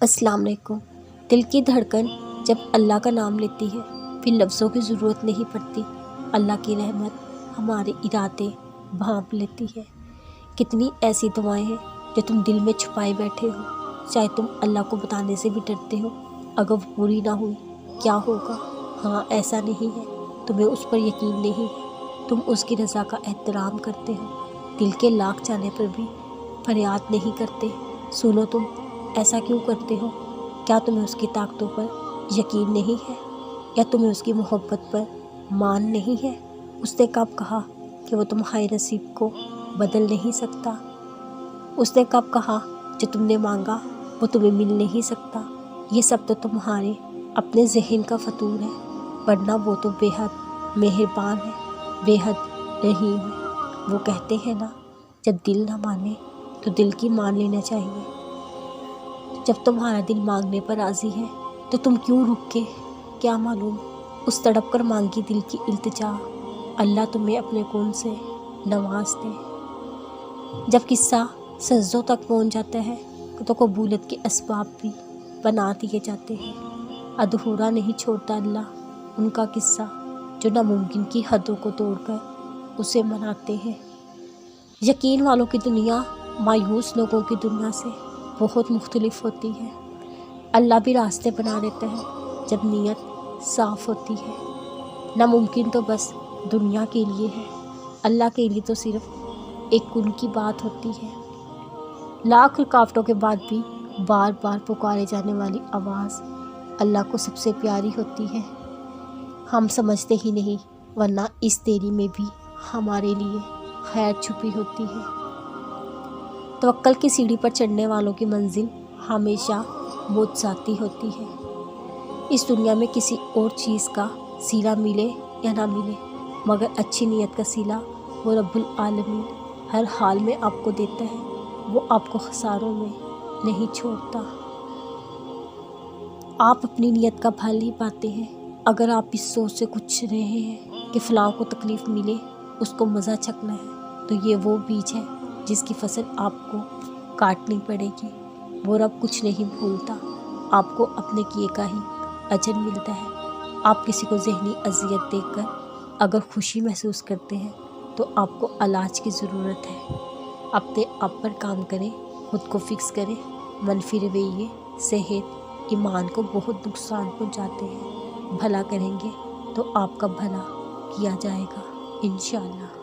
السلام علیکم۔ دل کی دھڑکن جب اللہ کا نام لیتی ہے پھر لفظوں کی ضرورت نہیں پڑتی۔ اللہ کی رحمت ہمارے ارادے بھانپ لیتی ہے۔ کتنی ایسی دعائیں ہیں جو تم دل میں چھپائے بیٹھے ہو، چاہے تم اللہ کو بتانے سے بھی ڈرتے ہو۔ اگر وہ پوری نہ ہوئی کیا ہوگا؟ ہاں، ایسا نہیں ہے تمہیں اس پر یقین نہیں ہے، تم اس کی رضا کا احترام کرتے ہو، دل کے لاکھ جانے پر بھی فریاد نہیں کرتے۔ سنو، تم ایسا کیوں کرتے ہو؟ کیا تمہیں اس کی طاقتوں پر یقین نہیں ہے، یا تمہیں اس کی محبت پر مان نہیں ہے؟ اس نے کب کہا کہ وہ تمہارے نصیب کو بدل نہیں سکتا؟ اس نے کب کہا جو تم نے مانگا وہ تمہیں مل نہیں سکتا؟ یہ سب تو تمہارے اپنے ذہن کا فطور ہے، ورنہ وہ تو بے حد مہربان ہے، بے حد رحیم ہے۔ وہ کہتے ہیں نا، جب دل نہ مانے تو دل کی مان لینا چاہیے۔ جب تمہارا دل مانگنے پر راضی ہے تو تم کیوں رک کے؟ کیا معلوم اس تڑپ کر مانگی دل کی التجا اللہ تمہیں اپنے کون سے نواز دے۔ جب قصہ سجدوں تک پہنچ جاتا ہے تو قبولیت کے اسباب بھی بنا دیے جاتے ہیں۔ ادھورا نہیں چھوڑتا اللہ ان کا قصہ جو ناممکن کی حدوں کو توڑ کر اسے مناتے ہیں۔ یقین والوں کی دنیا مایوس لوگوں کی دنیا سے بہت مختلف ہوتی ہے۔ اللہ بھی راستے بنا دیتا ہے جب نیت صاف ہوتی ہے۔ ناممکن تو بس دنیا کے لیے ہے، اللہ کے لیے تو صرف ایک ان کی بات ہوتی ہے۔ لاکھ رکاوٹوں کے بعد بھی بار بار پکارے جانے والی آواز اللہ کو سب سے پیاری ہوتی ہے۔ ہم سمجھتے ہی نہیں، ورنہ اس دیری میں بھی ہمارے لیے خیر چھپی ہوتی ہے۔ توکل کی سیڑھی پر چڑھنے والوں کی منزل ہمیشہ معجزاتی ہوتی ہے۔ اس دنیا میں کسی اور چیز کا صلہ ملے یا نہ ملے، مگر اچھی نیت کا صلہ وہ رب العالمین ہر حال میں آپ کو دیتا ہے۔ وہ آپ کو خساروں میں نہیں چھوڑتا۔ آپ اپنی نیت کا پھل ہی پاتے ہیں۔ اگر آپ اس سوچ سے کچھ رہے ہیں کہ فلاں کو تکلیف ملے، اس کو مزہ چکھنا ہے، تو یہ وہ بیج ہے جس کی فصل آپ کو کاٹنی پڑے گی۔ وہ رب کچھ نہیں بھولتا، آپ کو اپنے کیے کا ہی اجر ملتا ہے۔ آپ کسی کو ذہنی اذیت دے کر اگر خوشی محسوس کرتے ہیں تو آپ کو علاج کی ضرورت ہے۔ اپنے آپ پر کام کریں، خود کو فکس کریں۔ منفی رویے صحت ایمان کو بہت نقصان پہنچاتے ہیں۔ بھلا کریں گے تو آپ کا بھلا کیا جائے گا انشاءاللہ۔